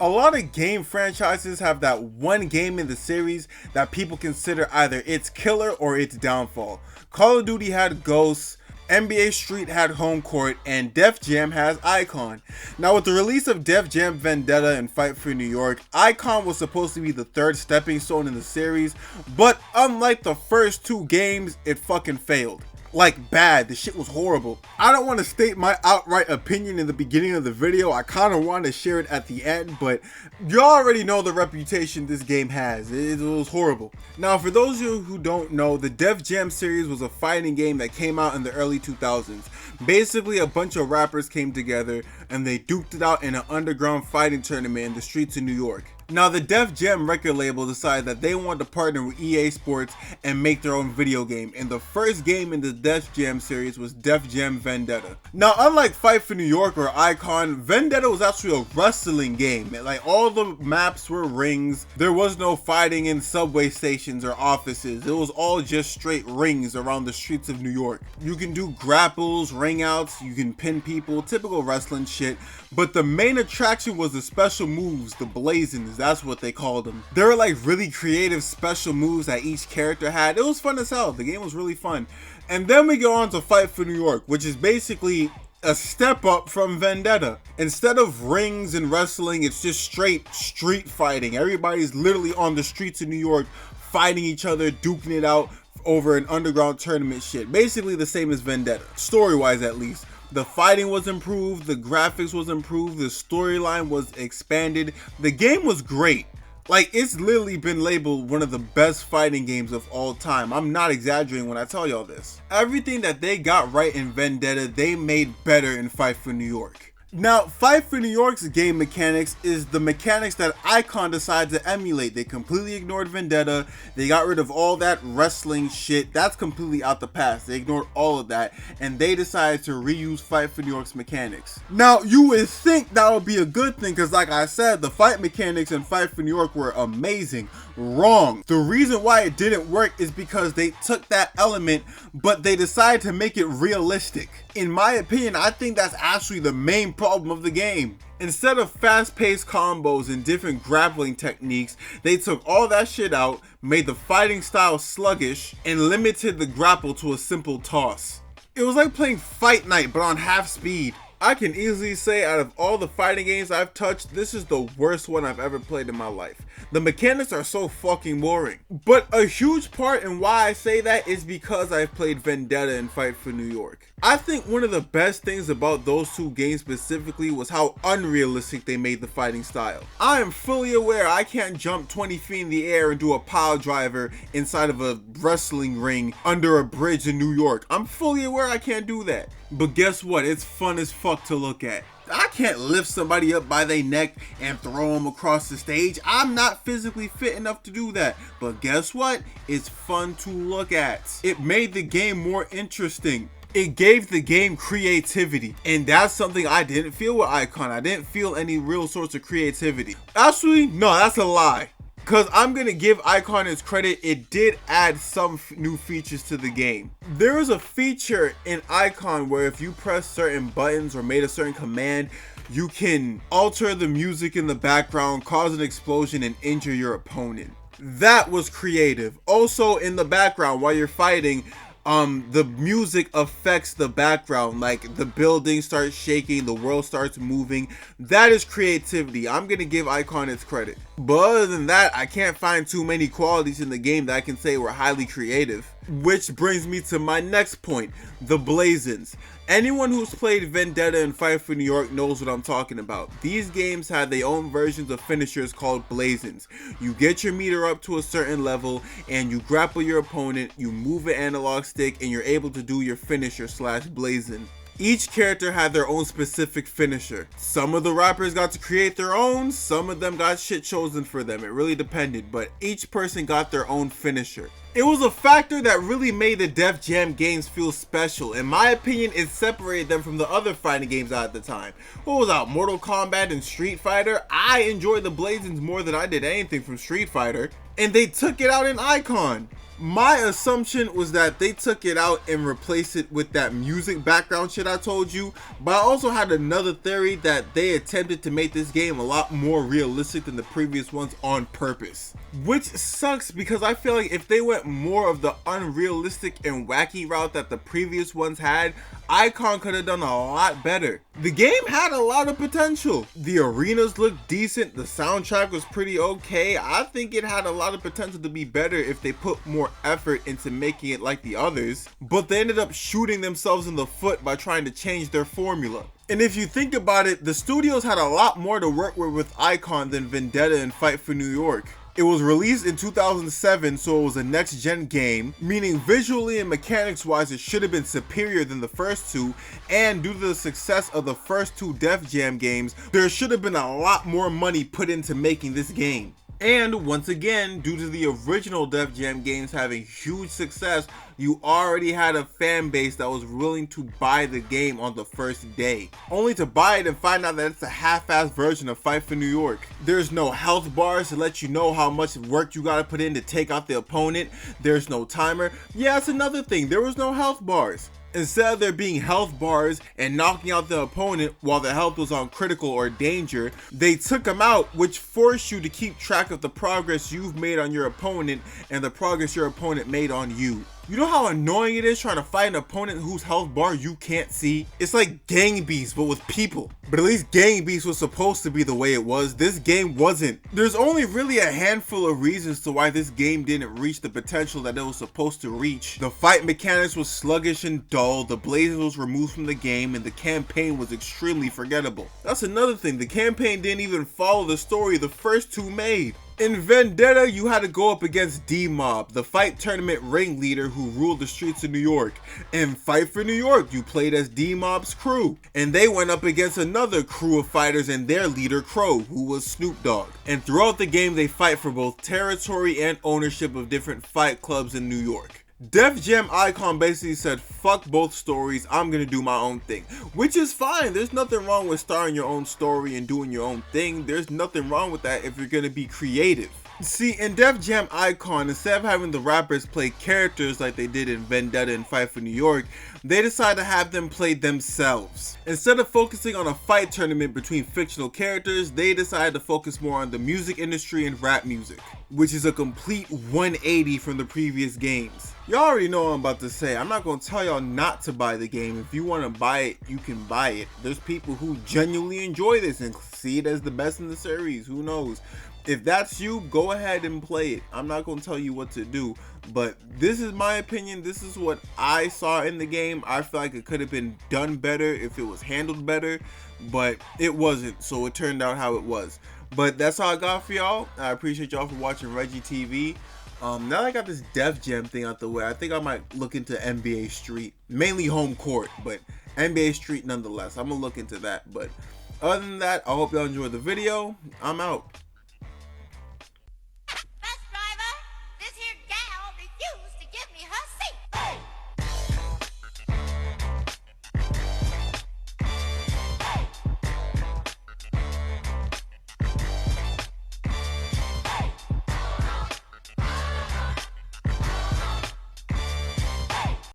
A lot of game franchises have that one game in the series that people consider either its killer or its downfall. Call of Duty had Ghosts, NBA Street had Home Court, and Def Jam has Icon. Now with the release of Def Jam Vendetta and Fight for New York, Icon was supposed to be the third stepping stone in the series, but unlike the first two games, it fucking failed. Like bad, the shit was horrible. I don't want to state my outright opinion in the beginning of the video, I kind of want to share it at the end, but you already know the reputation this game has. It was horrible. Now for those of you who don't know, the Def Jam series was a fighting game that came out in the early 2000s. Basically a bunch of rappers came together and they duked it out in an underground fighting tournament in the streets of New York. Now the Def Jam record label decided that they wanted to partner with EA Sports and make their own video game, and the first game in the Def Jam series was Def Jam Vendetta. Now unlike Fight for New York or Icon, Vendetta was actually a wrestling game. Like all the maps were rings, there was no fighting in subway stations or offices, it was all just straight rings around the streets of New York. You can do grapples, ring outs, you can pin people, typical wrestling shit, but the main attraction was the special moves, the Blazins. That's what they called them. There were like really creative special moves that each character had. It was fun as hell. The game was really fun. And then we go on to Fight for New York, which is basically a step up from Vendetta. Instead of rings and wrestling, it's just straight street fighting. Everybody's literally on the streets of New York fighting each other, duking it out over an underground tournament shit. Basically the same as Vendetta, story-wise at least. The fighting was improved, the graphics was improved, the storyline was expanded. The game was great. Like, it's literally been labeled one of the best fighting games of all time. I'm not exaggerating when I tell y'all this. Everything that they got right in Vendetta, they made better in Fight for New York. Now, Fight for New York's game mechanics is the mechanics that Icon decided to emulate. They completely ignored Vendetta. They got rid of all that wrestling shit. That's completely out the past. They ignored all of that, and they decided to reuse Fight for New York's mechanics. Now, you would think that would be a good thing, because like I said, the fight mechanics in Fight for New York were amazing. Wrong. The reason why it didn't work is because they took that element, but they decided to make it realistic. In my opinion, I think that's actually the main problem of the game. Instead of fast-paced combos and different grappling techniques, they took all that shit out, made the fighting style sluggish, and limited the grapple to a simple toss. It was like playing Fight Night but on half speed. I can easily say out of all the fighting games I've touched, this is the worst one I've ever played in my life. The mechanics are so fucking boring. But a huge part in why I say that is because I've played Vendetta and Fight for New York. I think one of the best things about those two games specifically was how unrealistic they made the fighting style. I am fully aware I can't jump 20 feet in the air and do a pile driver inside of a wrestling ring under a bridge in New York. I'm fully aware I can't do that. But guess what? It's fun as fuck to look at. I can't lift somebody up by their neck and throw them across the stage. I'm not physically fit enough to do that. But guess what? It's fun to look at. It made the game more interesting. It gave the game creativity, and that's something I didn't feel with Icon. I didn't feel any real sorts of creativity. Actually, no, that's a lie. Because I'm going to give Icon its credit, it did add some new features to the game. There is a feature in Icon where if you press certain buttons or made a certain command, you can alter the music in the background, cause an explosion, and injure your opponent. That was creative. Also, in the background while you're fighting, the music affects the background, like the building starts shaking, the world starts moving. That is creativity. I'm gonna give Icon its credit. But other than that, I can't find too many qualities in the game that I can say were highly creative. Which brings me to my next point, the Blazins. Anyone who's played Vendetta and Fight for New York knows what I'm talking about. These games had their own versions of finishers called Blazins. You get your meter up to a certain level and you grapple your opponent, you move an analog stick, and you're able to do your finisher / Blazin. Each character had their own specific finisher. Some of the rappers got to create their own, some of them got shit chosen for them. It really depended, but each person got their own finisher. It was a factor that really made the Def Jam games feel special. In my opinion, it separated them from the other fighting games out at the time. What was out? Mortal Kombat and Street Fighter? I enjoyed the Blazins more than I did anything from Street Fighter. And they took it out in Icon. My assumption was that they took it out and replaced it with that music background shit I told you, but I also had another theory that they attempted to make this game a lot more realistic than the previous ones on purpose. Which sucks because I feel like if they went more of the unrealistic and wacky route that the previous ones had, Icon could have done a lot better. The game had a lot of potential. The arenas looked decent, the soundtrack was pretty okay. I think it had a lot of potential to be better if they put more effort into making it like the others, but they ended up shooting themselves in the foot by trying to change their formula. And if you think about it, the studios had a lot more to work with Icon than Vendetta and Fight for New York. It was released in 2007, so it was a next-gen game, meaning visually and mechanics-wise it should have been superior than the first two, and due to the success of the first two Def Jam games, there should have been a lot more money put into making this game. And once again, due to the original Def Jam games having huge success, you already had a fan base that was willing to buy the game on the first day, only to buy it and find out that it's a half-assed version of Fight for New York. There's no health bars to let you know how much work you gotta put in to take out the opponent. There's no timer. Yeah, that's another thing, there was no health bars. Instead of there being health bars and knocking out the opponent while the health was on critical or danger, they took them out, which forced you to keep track of the progress you've made on your opponent and the progress your opponent made on you. You know how annoying it is trying to fight an opponent whose health bar you can't see? It's like Gang Beasts but with people. But at least Gang Beasts was supposed to be the way it was. This game wasn't. There's only really a handful of reasons to why this game didn't reach the potential that it was supposed to reach. The fight mechanics was sluggish and dull, the Blazins was removed from the game, and the campaign was extremely forgettable. That's another thing, the campaign didn't even follow the story the first two made. In Vendetta, you had to go up against D-Mob, the fight tournament ringleader who ruled the streets of New York. In Fight for New York, you played as D-Mob's crew, and they went up against another crew of fighters and their leader, Crow, who was Snoop Dogg. And throughout the game, they fight for both territory and ownership of different fight clubs in New York. Def Jam Icon basically said, fuck both stories, I'm gonna do my own thing. Which is fine, there's nothing wrong with starting your own story and doing your own thing. There's nothing wrong with that if you're gonna be creative. See, in Def Jam Icon, instead of having the rappers play characters like they did in Vendetta and Fight for New York, they decided to have them play themselves. Instead of focusing on a fight tournament between fictional characters, they decided to focus more on the music industry and rap music, which is a complete 180 from the previous games. Y'all already know what I'm about to say. I'm not going to tell y'all not to buy the game. If you want to buy it, you can buy it. There's people who genuinely enjoy this and see it as the best in the series. Who knows? If that's you, go ahead and play it. I'm not going to tell you what to do, but this is my opinion. This is what I saw in the game. I feel like it could have been done better if it was handled better, but it wasn't, so it turned out how it was. But that's all I got for y'all. I appreciate y'all for watching Reggie TV. Now that I got this Def Jam thing out the way, I think I might look into NBA Street, mainly home court, but NBA Street nonetheless. I'm gonna look into that. But other than that, I hope y'all enjoyed the video. I'm out.